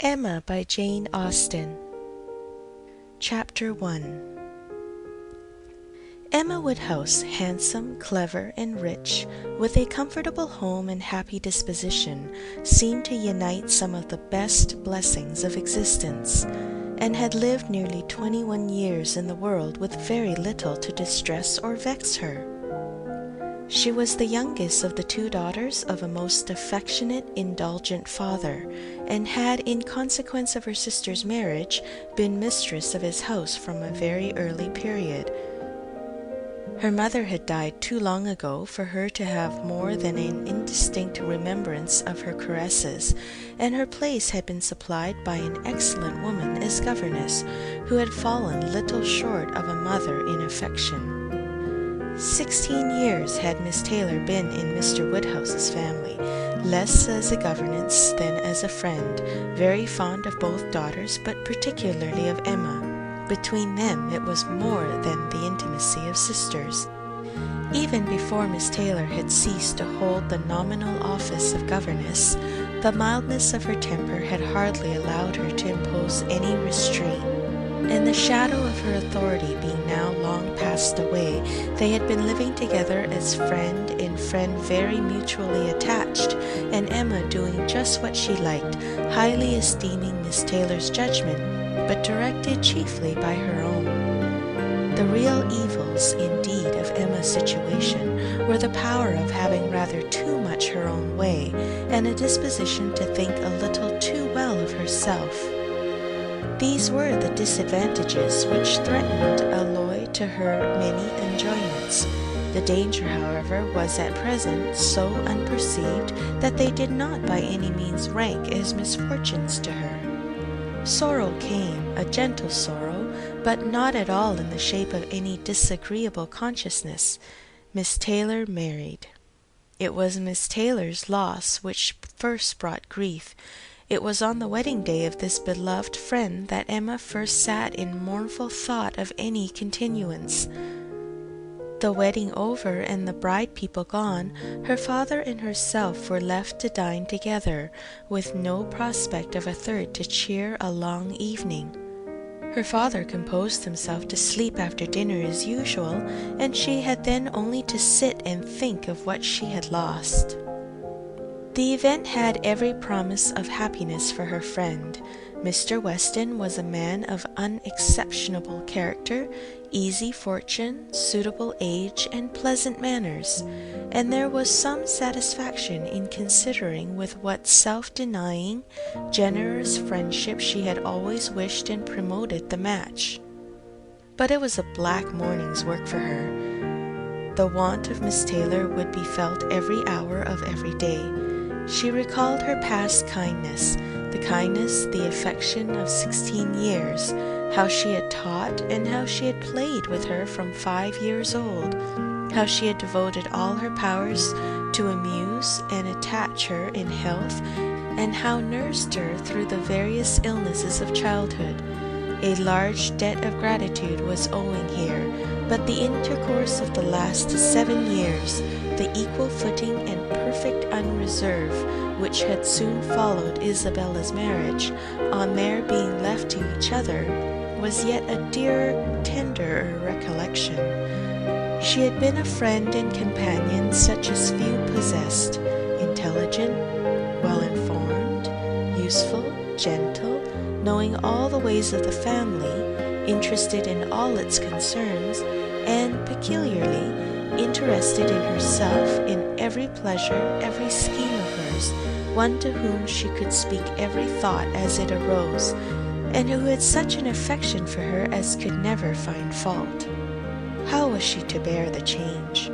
Emma by Jane Austen. Chapter 1. Emma Woodhouse, handsome, clever, and rich, with a comfortable home and happy disposition, seemed to unite some of the best blessings of existence, and had lived nearly 21 years in the world with very little to distress or vex her. She was the youngest of the 2 daughters of a most affectionate, indulgent father, and had, in consequence of her sister's marriage, been mistress of his house from a very early period. Her mother had died too long ago for her to have more than an indistinct remembrance of her caresses, and her place had been supplied by an excellent woman as governess, who had fallen little short of a mother in affection. 16 years had Miss Taylor been in Mr. Woodhouse's family, less as a governess than as a friend, very fond of both daughters, but particularly of Emma. Between them it was more than the intimacy of sisters. Even before Miss Taylor had ceased to hold the nominal office of governess, the mildness of her temper had hardly allowed her to impose any restraint, and the shadow of her authority being now long passed away, they had been living together as friend and friend, very mutually attached, and Emma doing just what she liked, highly esteeming Miss Taylor's judgment, but directed chiefly by her own. The real evils, indeed, of Emma's situation were the power of having rather too much her own way, and a disposition to think a little too well of herself. These were the disadvantages which threatened alloy to her many enjoyments. The danger, however, was at present so unperceived that they did not by any means rank as misfortunes to her. Sorrow came, a gentle sorrow, but not at all in the shape of any disagreeable consciousness. Miss Taylor married. It was Miss Taylor's loss which first brought grief. It was on the wedding day of this beloved friend that Emma first sat in mournful thought of any continuance. The wedding over and the bride people gone, her father and herself were left to dine together, with no prospect of a third to cheer a long evening. Her father composed himself to sleep after dinner as usual, and she had then only to sit and think of what she had lost. The event had every promise of happiness for her friend. Mr. Weston was a man of unexceptionable character, easy fortune, suitable age, and pleasant manners, and there was some satisfaction in considering with what self-denying, generous friendship she had always wished and promoted the match. But it was a black morning's work for her. The want of Miss Taylor would be felt every hour of every day. She recalled her past kindness, the affection of 16 years, how she had taught and how she had played with her from 5 years old, how she had devoted all her powers to amuse and attach her in health, and how nursed her through the various illnesses of childhood. A large debt of gratitude was owing here, but the intercourse of the last 7 years, the equal footing and perfect unreserve which had soon followed Isabella's marriage, on their being left to each other, was yet a dearer, tenderer recollection. She had been a friend and companion such as few possessed, intelligent, well-informed, useful, gentle, knowing all the ways of the family, interested in all its concerns, and peculiarly interested in herself, in every pleasure, every scheme of hers, one to whom she could speak every thought as it arose, and who had such an affection for her as could never find fault. How was she to bear the change?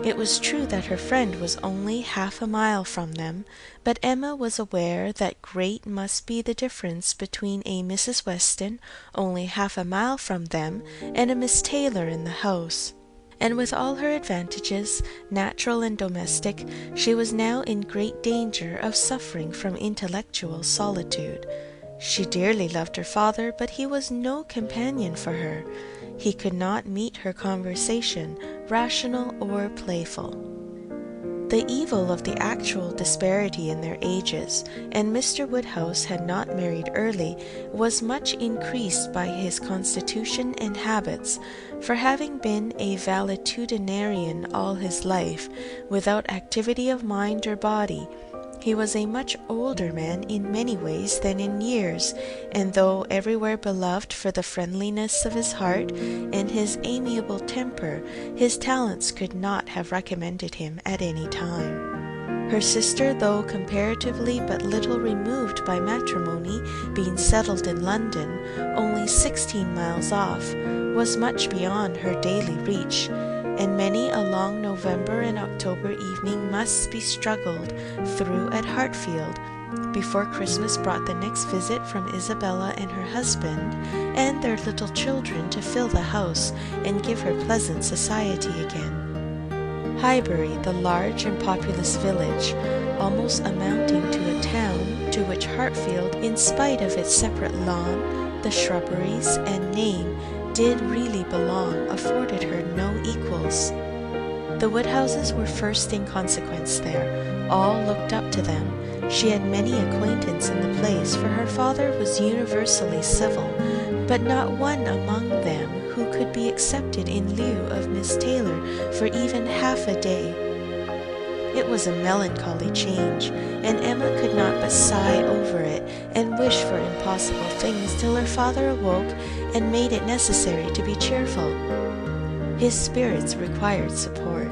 It was true that her friend was only half a mile from them, but Emma was aware that great must be the difference between a Mrs. Weston, only half a mile from them, and a Miss Taylor in the house. And with all her advantages, natural and domestic, she was now in great danger of suffering from intellectual solitude. She dearly loved her father, but he was no companion for her. He could not meet her conversation, rational or playful. The evil of the actual disparity in their ages, and Mr. Woodhouse had not married early, was much increased by his constitution and habits, for having been a valetudinarian all his life, without activity of mind or body, he was a much older man in many ways than in years, and though everywhere beloved for the friendliness of his heart and his amiable temper, his talents could not have recommended him at any time. Her sister, though comparatively but little removed by matrimony, being settled in London, only 16 miles off, was much beyond her daily reach, and many a long November and October evening must be struggled through at Hartfield before Christmas brought the next visit from Isabella and her husband and their little children to fill the house and give her pleasant society again. Highbury, the large and populous village, almost amounting to a town, to which Hartfield, in spite of its separate lawn, the shrubberies, and name, did really belong, afforded her no equals. The Woodhouses were first in consequence there. All looked up to them. She had many acquaintance in the place, for her father was universally civil, but not one among them who could be accepted in lieu of Miss Taylor for even half a day. It was a melancholy change, and Emma could not but sigh over it, and wish for impossible things till her father awoke and made it necessary to be cheerful. His spirits required support.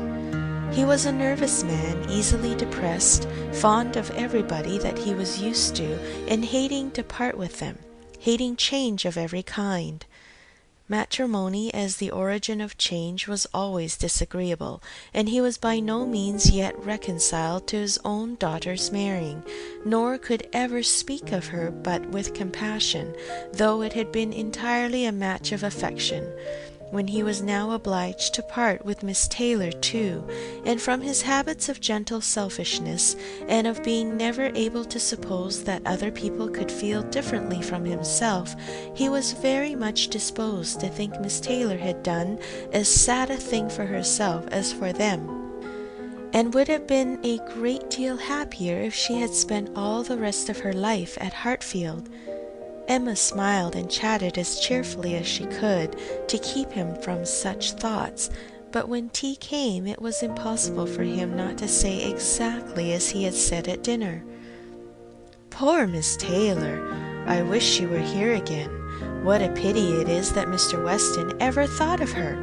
He was a nervous man, easily depressed, fond of everybody that he was used to, and hating to part with them, hating change of every kind. Matrimony as the origin of change was always disagreeable, and he was by no means yet reconciled to his own daughter's marrying, nor could ever speak of her but with compassion, though it had been entirely a match of affection. When he was now obliged to part with Miss Taylor too, and from his habits of gentle selfishness, and of being never able to suppose that other people could feel differently from himself, he was very much disposed to think Miss Taylor had done as sad a thing for herself as for them, and would have been a great deal happier if she had spent all the rest of her life at Hartfield. Emma smiled and chatted as cheerfully as she could to keep him from such thoughts, but when tea came it was impossible for him not to say exactly as he had said at dinner. "Poor Miss Taylor! I wish she were here again. What a pity it is that Mr. Weston ever thought of her."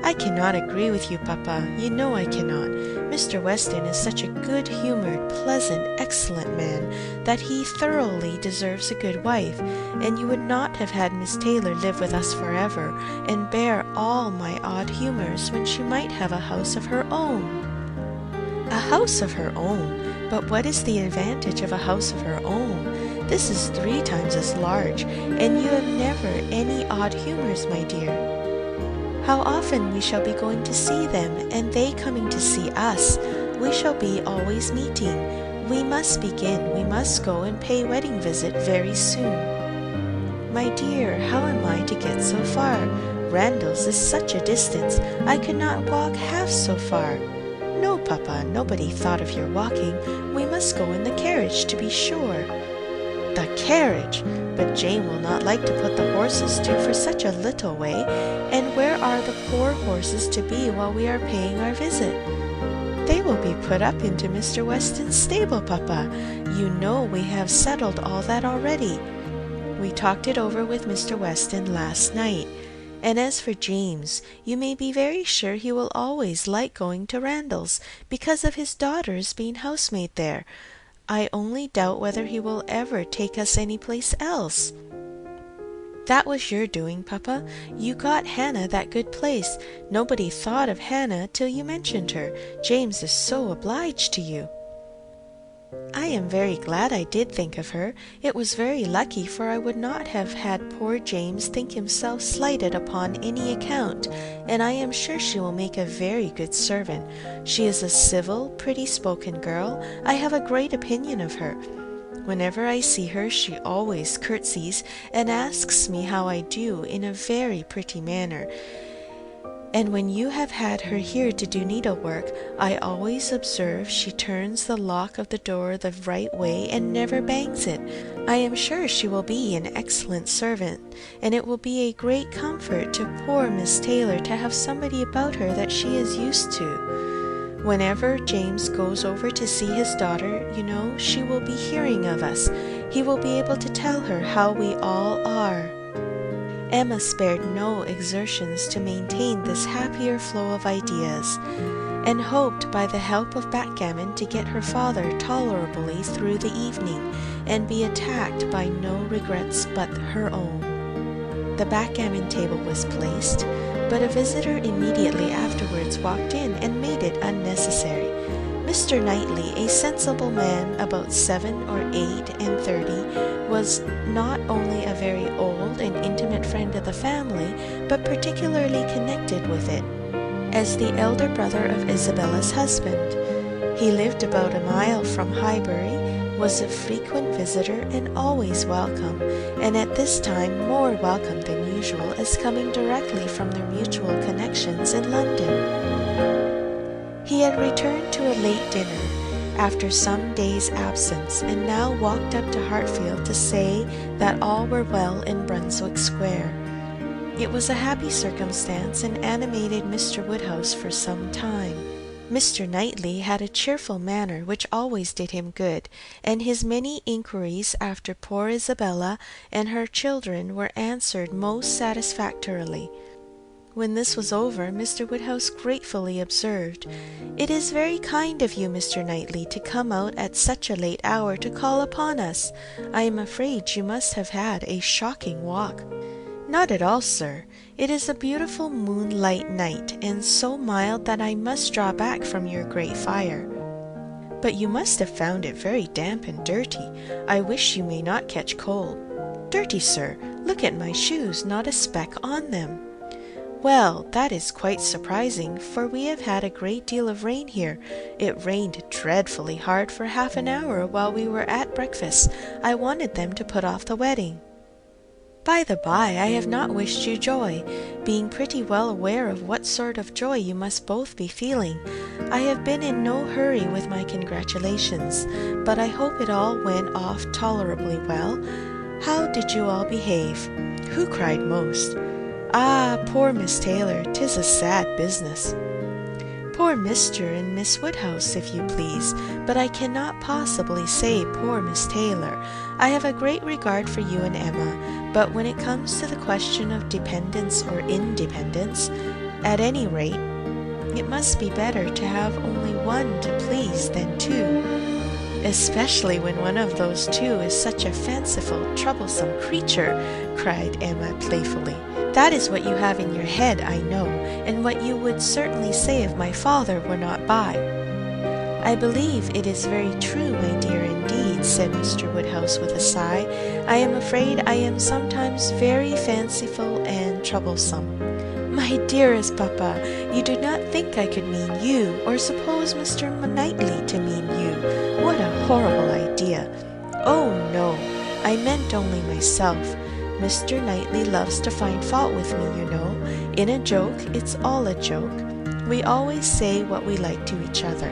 "I cannot agree with you, Papa. You know I cannot. Mr. Weston is such a good-humoured, pleasant, excellent man, that he thoroughly deserves a good wife, and you would not have had Miss Taylor live with us forever, and bear all my odd humours, when she might have a house of her own." "A house of her own! But what is the advantage of a house of her own? This is 3 times as large, and you have never any odd humours, my dear." "How often we shall be going to see them, and they coming to see us! We shall be always meeting. We must begin. We must go and pay wedding visit very soon." "My dear, how am I to get so far? Randalls is such a distance. I could not walk half so far." "No, Papa, nobody thought of your walking. We must go in the carriage, to be sure." "The carriage! But Jane will not like to put the horses to for such a little way, and where are the poor horses to be while we are paying our visit?" "They will be put up into Mr. Weston's stable, Papa. You know we have settled all that already. We talked it over with Mr. Weston last night. And as for James, you may be very sure he will always like going to Randalls, because of his daughter's being housemaid there. I only doubt whether he will ever take us any place else." "That was your doing, Papa. You got Hannah that good place. Nobody thought of Hannah till you mentioned her. James is so obliged to you." "I am very glad I did think of her. It was very lucky, for I would not have had poor James think himself slighted upon any account, and I am sure she will make a very good servant. She is a civil, pretty-spoken girl. I have a great opinion of her. Whenever I see her she always curtsies, and asks me how I do in a very pretty manner. And when you have had her here to do needlework, I always observe she turns the lock of the door the right way and never bangs it. I am sure she will be an excellent servant, and it will be a great comfort to poor Miss Taylor to have somebody about her that she is used to. Whenever James goes over to see his daughter, you know, she will be hearing of us. He will be able to tell her how we all are." Emma spared no exertions to maintain this happier flow of ideas, and hoped by the help of backgammon to get her father tolerably through the evening, and be attacked by no regrets but her own. The backgammon table was placed, but a visitor immediately afterwards walked in and made it unnecessary. Mr. Knightley, a sensible man about 7 or 8 and 30, was not only a very old and intimate friend of the family, but particularly connected with it, as the elder brother of Isabella's husband. He lived about a mile from Highbury, was a frequent visitor and always welcome, and at this time more welcome than usual, as coming directly from their mutual connections in London. He had returned to a late dinner after some days' absence, and now walked up to Hartfield to say that all were well in Brunswick Square. It was a happy circumstance, and animated Mr. Woodhouse for some time. Mr. Knightley had a cheerful manner which always did him good, and his many inquiries after poor Isabella and her children were answered most satisfactorily. When this was over, Mr. Woodhouse gratefully observed, "It is very kind of you, Mr. Knightley, to come out at such a late hour to call upon us. I am afraid you must have had a shocking walk." "Not at all, sir. It is a beautiful moonlight night, and so mild that I must draw back from your great fire." "But you must have found it very damp and dirty. I wish you may not catch cold." "Dirty, sir? Look at my shoes, not a speck on them." "Well, that is quite surprising, for we have had a great deal of rain here. It rained dreadfully hard for half an hour while we were at breakfast. I wanted them to put off the wedding. By the by, I have not wished you joy, being pretty well aware of what sort of joy you must both be feeling. I have been in no hurry with my congratulations, but I hope it all went off tolerably well. How did you all behave? Who cried most? Ah, poor Miss Taylor, 'tis a sad business." "Poor Mr. and Miss Woodhouse, if you please, but I cannot possibly say poor Miss Taylor. I have a great regard for you and Emma, but when it comes to the question of dependence or independence, at any rate, it must be better to have only one to please than two, especially when one of those two is such a fanciful, troublesome creature," cried Emma playfully. "That is what you have in your head, I know, and what you would certainly say if my father were not by." "I believe it is very true, my dear, indeed," said Mr. Woodhouse with a sigh. "I am afraid I am sometimes very fanciful and troublesome." "My dearest papa, you do not think I could mean you, or suppose Mr. Knightley to mean you. What a horrible idea!" "Oh, no, I meant only myself. Mr. Knightley loves to find fault with me, you know. In a joke, it's all a joke. We always say what we like to each other."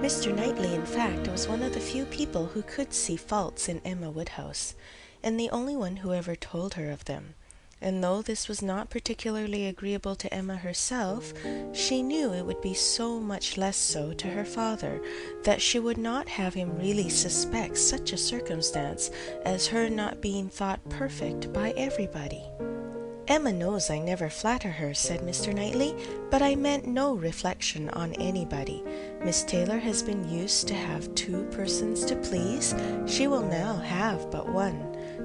Mr. Knightley, in fact, was one of the few people who could see faults in Emma Woodhouse, and the only one who ever told her of them. And though this was not particularly agreeable to Emma herself, she knew it would be so much less so to her father, that she would not have him really suspect such a circumstance as her not being thought perfect by everybody. "Emma knows I never flatter her," said Mr. Knightley, "but I meant no reflection on anybody. Miss Taylor has been used to have 2 persons to please. She will now have but 1.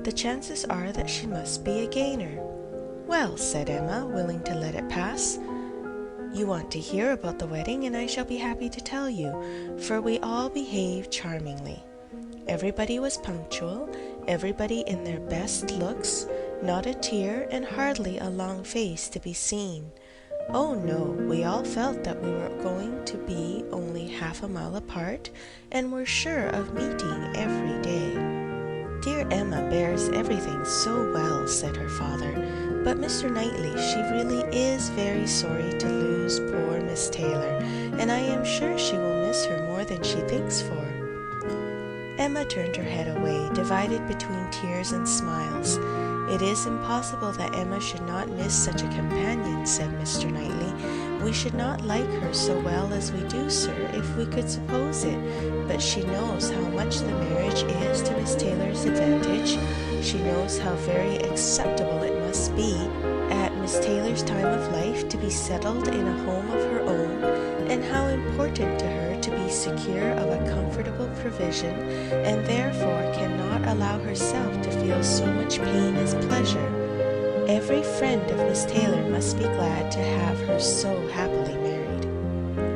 The chances are that she must be a gainer." "Well," said Emma, willing to let it pass, "you want to hear about the wedding, and I shall be happy to tell you, for we all behaved charmingly. Everybody was punctual, everybody in their best looks, not a tear and hardly a long face to be seen. Oh no, we all felt that we were going to be only half a mile apart, and were sure of meeting every day." "Dear Emma bears everything so well," said her father. But Mr. Knightley, she really is very sorry to lose poor Miss Taylor, and I am sure she will miss her more than she thinks for." Emma turned her head away, divided between tears and smiles. "It is impossible that Emma should not miss such a companion," said Mr. Knightley. "We should not like her so well as we do, sir, if we could suppose it, but she knows how much the marriage is to Miss Taylor's advantage. She knows how very acceptable it must be at Miss Taylor's time of life to be settled in a home of her own, and how important to her to be secure of a comfortable provision, and therefore cannot allow herself to feel so much pain as pleasure. Every friend of Miss Taylor must be glad to have her so happily married."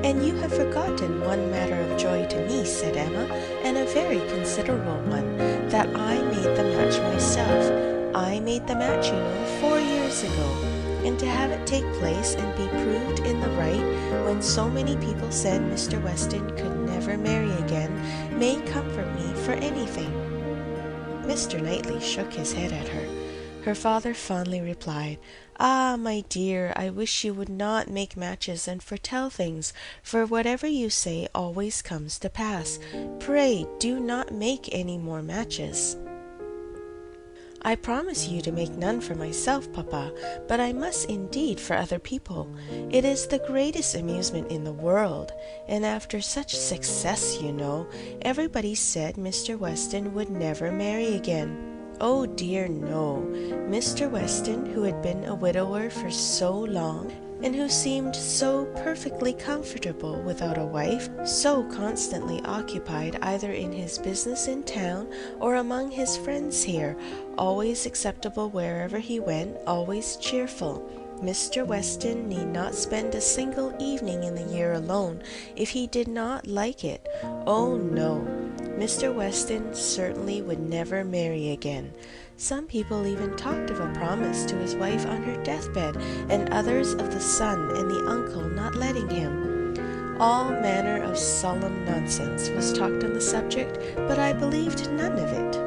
"And you have forgotten one matter of joy to me," said Emma, "and a very considerable one, that I made the match myself. I made the match, 4 years ago, and to have it take place and be proved in the right, when so many people said Mr. Weston could never marry again, may comfort me for anything." Mr. Knightley shook his head at her. Her father fondly replied, "Ah, my dear, I wish you would not make matches and foretell things, for whatever you say always comes to pass. Pray do not make any more matches." "I promise you to make none for myself, papa, but I must indeed for other people. It is the greatest amusement in the world, and after such success, everybody said Mr. Weston would never marry again. Oh dear, no. Mr. Weston, who had been a widower for so long, and who seemed so perfectly comfortable without a wife, so constantly occupied either in his business in town or among his friends here, always acceptable wherever he went, always cheerful. Mr. Weston need not spend a single evening in the year alone if he did not like it. Oh no, Mr. Weston certainly would never marry again. Some people even talked of a promise to his wife on her deathbed, and others of the son and the uncle not letting him. All manner of solemn nonsense was talked on the subject, but I believed none of it.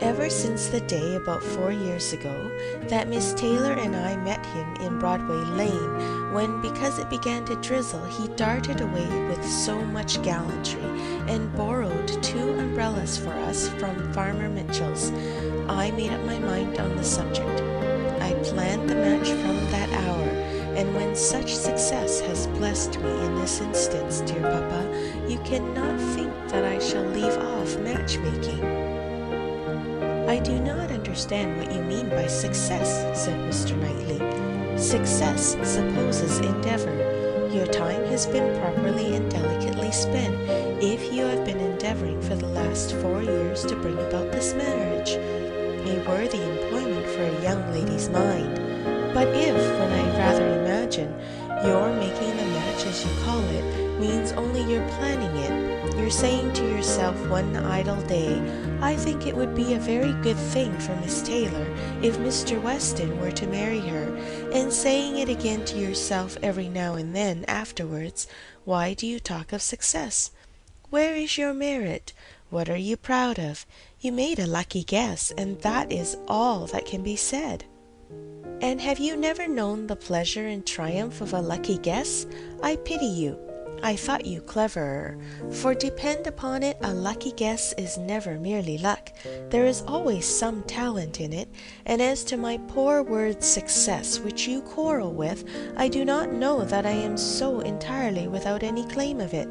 Ever since the day about 4 years ago that Miss Taylor and I met him in Broadway Lane, when, because it began to drizzle, he darted away with so much gallantry, and borrowed 2 umbrellas for us from Farmer Mitchell's, I made up my mind on the subject. I planned the match from that hour, and when such success has blessed me in this instance, dear papa, you cannot think that I shall leave off matchmaking." "I do not understand what you mean by success," said Mr. Knightley. "Success supposes endeavour. Your time has been properly and delicately spent, if you have been endeavouring for the last 4 years to bring about this marriage. A worthy employment for a young lady's mind. But if, when I rather imagine, your making the match, as you call it, means only your planning it, you're saying to yourself one idle day, 'I think it would be a very good thing for Miss Taylor if Mr. Weston were to marry her,' and saying it again to yourself every now and then afterwards, why do you talk of success? Where is your merit? What are you proud of? You made a lucky guess, and that is all that can be said." "And have you never known the pleasure and triumph of a lucky guess? I pity you. I thought you cleverer, for depend upon it, a lucky guess is never merely luck. There is always some talent in it, and as to my poor word success, which you quarrel with, I do not know that I am so entirely without any claim of it.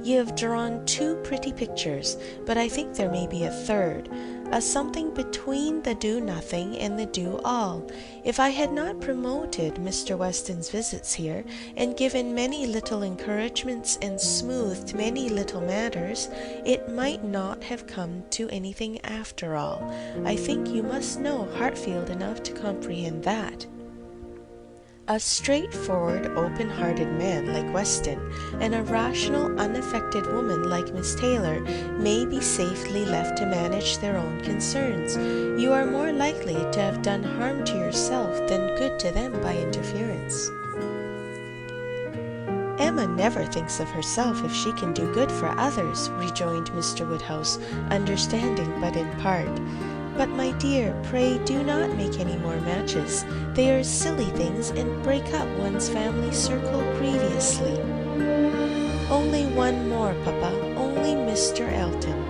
You have drawn 2 pretty pictures, but I think there may be a third, a something between the do-nothing and the do-all. If I had not promoted Mr. Weston's visits here, and given many little encouragements and smoothed many little matters, it might not have come to anything after all. I think you must know Hartfield enough to comprehend that. A straightforward, open-hearted man like Weston, and a rational, unaffected woman like Miss Taylor, may be safely left to manage their own concerns. You are more likely to have done harm to yourself than good to them by interference." "Emma never thinks of herself if she can do good for others," rejoined Mr. Woodhouse, understanding but in part. But my dear, pray do not make any more matches. They are silly things, and break up one's family circle grievously. Only one more, papa, only Mr. Elton.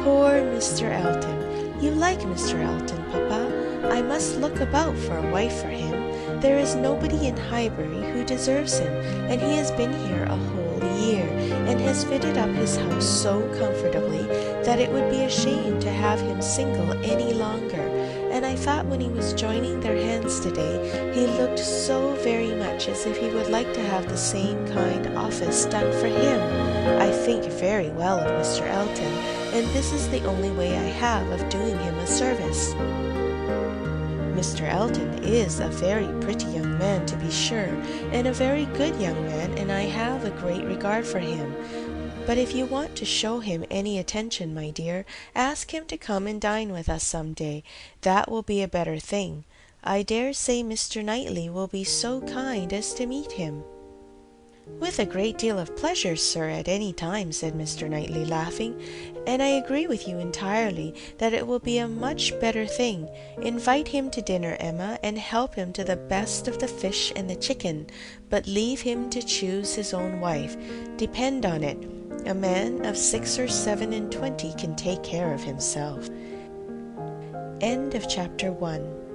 Poor Mr. Elton. You like Mr. Elton, papa. I must look about for a wife for him. There is nobody in Highbury who deserves him, and he has been here a whole year, and has fitted up his house so comfortably that it would be a shame to have him single any longer. And I thought when he was joining their hands today, he looked so very much as if he would like to have the same kind office done for him. I think very well of Mr. Elton, and this is the only way I have of doing him a service. Mr. Elton is a very pretty young man, to be sure, and a very good young man, and I have a great regard for him. But if you want to show him any attention, my dear, ask him to come and dine with us some day. That will be a better thing. I dare say Mr. Knightley will be so kind as to meet him. With a great deal of pleasure, sir, at any time, said Mr. Knightley, laughing, and I agree with you entirely that it will be a much better thing. Invite him to dinner, Emma, and help him to the best of the fish and the chicken, but leave him to choose his own wife. Depend on it, a man of 6 or 7 and 20 can take care of himself. End of chapter 1.